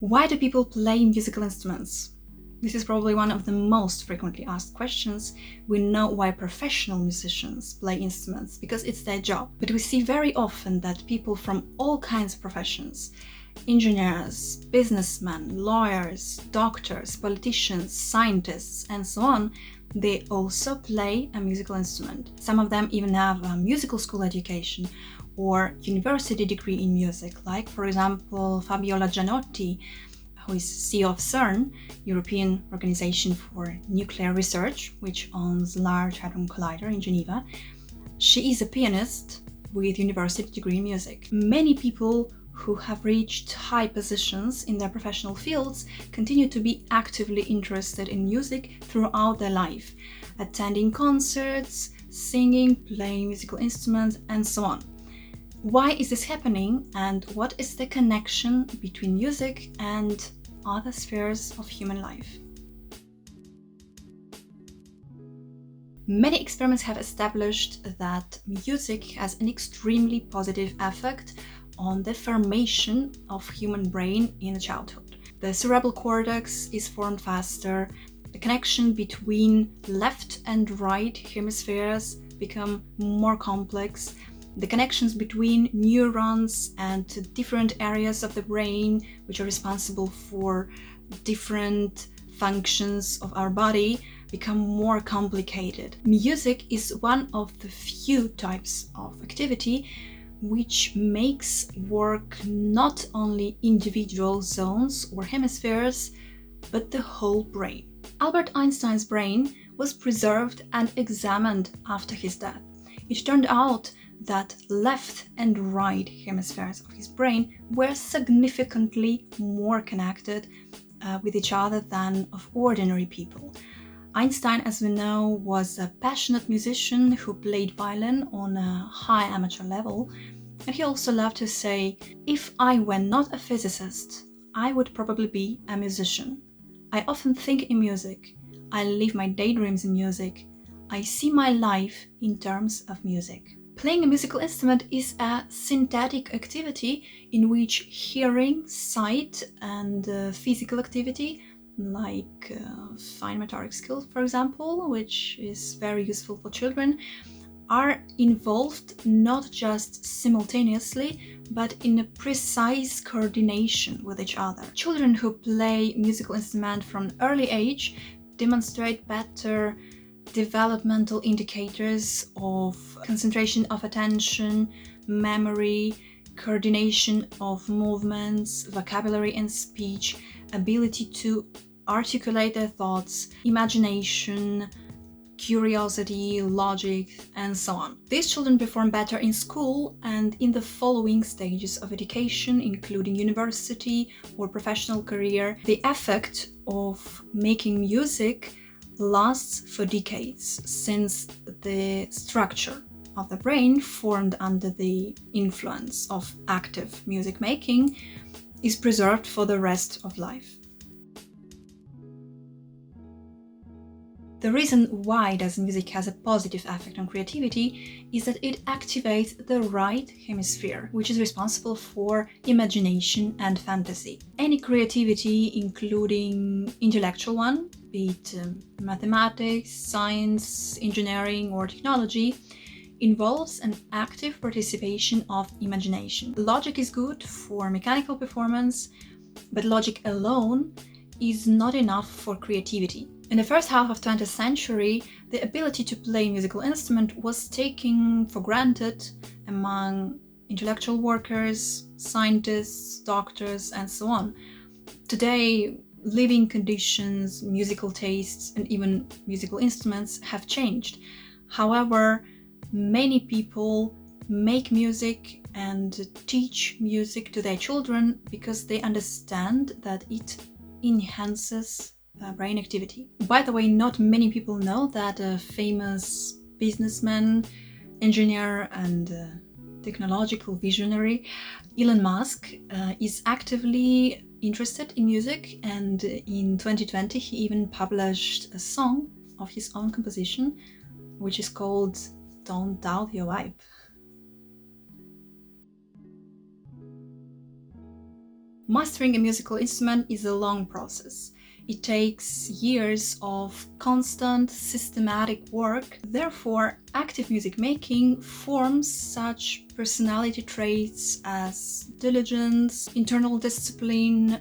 Why do people play musical instruments? This is probably one of the most frequently asked questions. We know why professional musicians play instruments, because it's their job. But we see very often that people from all kinds of professions, engineers, businessmen, lawyers, doctors, politicians, scientists, and so on, they also play a musical instrument. Some of them even have a musical school education or university degree in music, like, for example, Fabiola Gianotti, who is CEO of CERN, European Organization for Nuclear Research, which owns Large Hadron Collider in Geneva. She is a pianist with university degree in music. Many people who have reached high positions in their professional fields continue to be actively interested in music throughout their life, attending concerts, singing, playing musical instruments, and so on. Why is this happening, and what is the connection between music and other spheres of human life? Many experiments have established that music has an extremely positive effect on the formation of human brain in childhood. The cerebral cortex is formed faster, the connection between left and right hemispheres become more complex, the connections between neurons and different areas of the brain, which are responsible for different functions of our body, become more complicated. Music is one of the few types of activity which makes work not only individual zones or hemispheres, but the whole brain. Albert Einstein's brain was preserved and examined after his death. It turned out that left and right hemispheres of his brain were significantly more connected with each other than of ordinary people. Einstein, as we know, was a passionate musician who played violin on a high amateur level, and he also loved to say, "If I were not a physicist, I would probably be a musician. I often think in music, I live my daydreams in music, I see my life in terms of music." Playing a musical instrument is a synthetic activity in which hearing, sight, and physical activity, like fine motoric skills, for example, which is very useful for children, are involved not just simultaneously, but in a precise coordination with each other. Children who play musical instruments from an early age demonstrate better developmental indicators of concentration of attention, memory, coordination of movements, vocabulary and speech, ability to articulate their thoughts, imagination, curiosity, logic, and so on. These children perform better in school and in the following stages of education, including university or professional career. The effect of making music lasts for decades, since the structure of the brain formed under the influence of active music making is preserved for the rest of life. The reason why does music has a positive effect on creativity is that it activates the right hemisphere, which is responsible for imagination and fantasy. Any creativity, including intellectual one, be it mathematics, science, engineering, or technology, involves an active participation of imagination. Logic is good for mechanical performance, but logic alone is not enough for creativity. In the first half of 20th century, the ability to play a musical instrument was taken for granted among intellectual workers, scientists, doctors, and so on. Today, living conditions, musical tastes, and even musical instruments have changed. However, many people make music and teach music to their children because they understand that it enhances brain activity. By the way, not many people know that a famous businessman, engineer, and technological visionary, Elon Musk, is actively interested in music, and in 2020 he even published a song of his own composition, which is called "Don't Doubt Your Vibe." Mastering a musical instrument is a long process. It takes years of constant, systematic work. Therefore, active music making forms such personality traits as diligence, internal discipline,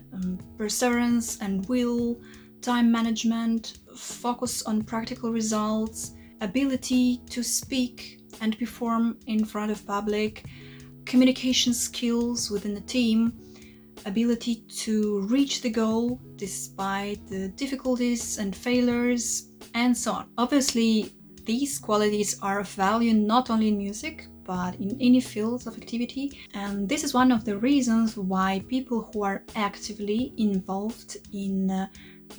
perseverance and will, time management, focus on practical results, ability to speak and perform in front of public, communication skills within a team, ability to reach the goal despite the difficulties and failures, and so on. Obviously, these qualities are of value not only in music, but in any fields of activity. And this is one of the reasons why people who are actively involved in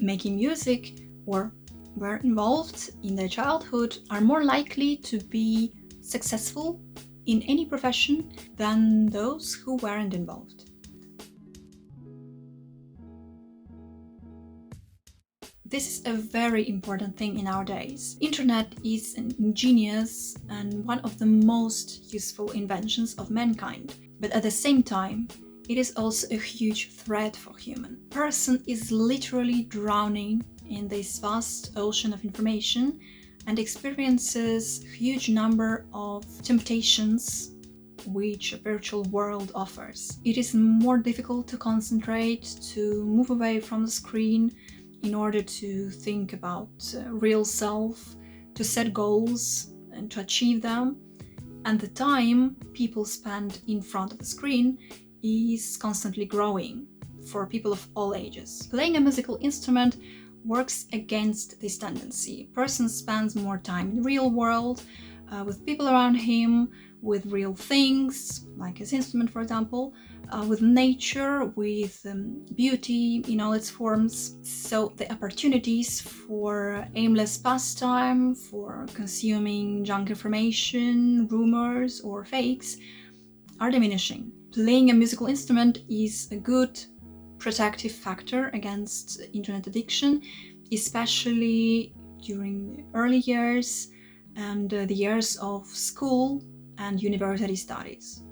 making music or were involved in their childhood are more likely to be successful in any profession than those who weren't involved. This is a very important thing in our days. Internet is an ingenious and one of the most useful inventions of mankind. But at the same time, it is also a huge threat for human. A person is literally drowning in this vast ocean of information and experiences a huge number of temptations which a virtual world offers. It is more difficult to concentrate, to move away from the screen in order to think about real self, to set goals and to achieve them. And the time people spend in front of the screen is constantly growing for people of all ages. Playing a musical instrument works against this tendency. A person spends more time in the real world, with people around him, with real things, like his instrument, for example, with nature, with beauty in all its forms. So the opportunities for aimless pastime, for consuming junk information, rumors, or fakes are diminishing. Playing a musical instrument is a good protective factor against internet addiction, especially during the early years and the years of school and university studies.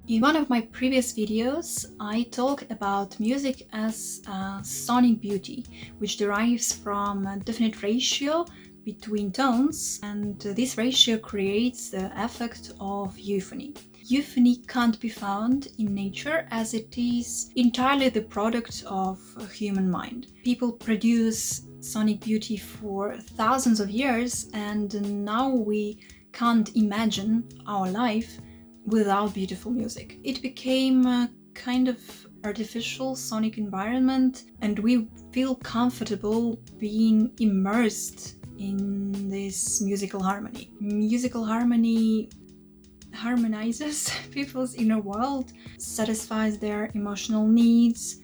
In one of my previous videos, I talked about music as sonic beauty, which derives from a definite ratio between tones, and this ratio creates the effect of euphony. Euphony can't be found in nature as it is entirely the product of a human mind. People produce sonic beauty for thousands of years, and now we can't imagine our life without beautiful music. It became a kind of artificial sonic environment, and we feel comfortable being immersed in this musical harmony. Musical harmony harmonizes people's inner world, satisfies their emotional needs,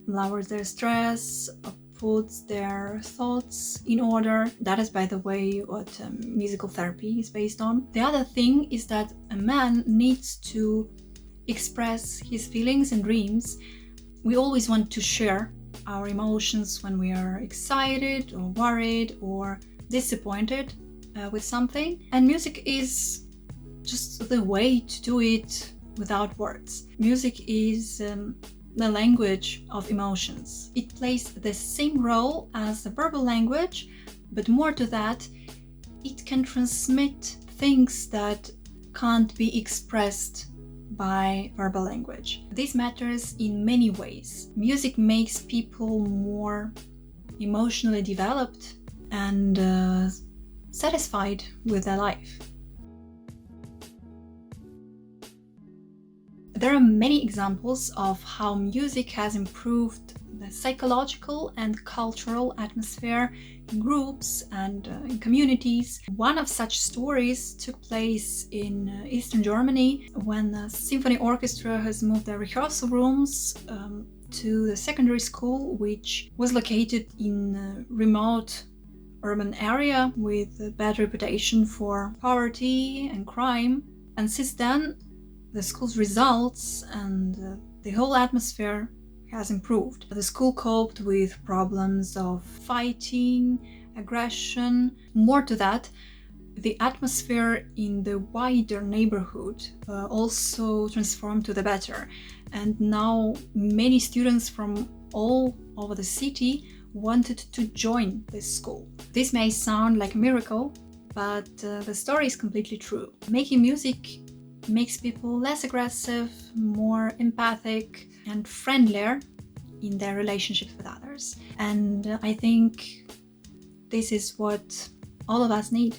lowers their stress, puts their thoughts in order. That is, by the way, what musical therapy is based on. The other thing is that a man needs to express his feelings and dreams. We always want to share our emotions when we are excited or worried or disappointed with something, and music is just the way to do it without words. Music is the language of emotions. It plays the same role as the verbal language, but more to that, it can transmit things that can't be expressed by verbal language. This matters in many ways. Music makes people more emotionally developed and satisfied with their life. There are many examples of how music has improved the psychological and cultural atmosphere in groups and in communities. One of such stories took place in Eastern Germany when the symphony orchestra has moved their rehearsal rooms to the secondary school, which was located in a remote urban area with a bad reputation for poverty and crime. And since then, the school's results and the whole atmosphere has improved. The school coped with problems of fighting, aggression. More to that, The atmosphere in the wider neighborhood also transformed to the better, and now many students from all over the city wanted to join this school. This may sound like a miracle, but the story is completely true. Making music makes people less aggressive, more empathic, and friendlier in their relationships with others. And I think this is what all of us need.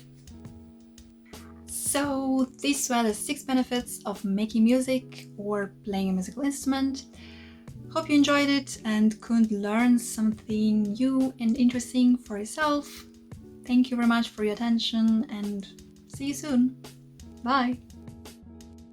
So these were the 6 benefits of making music or playing a musical instrument. Hope you enjoyed it and could learn something new and interesting for yourself. Thank you very much for your attention and see you soon. Bye!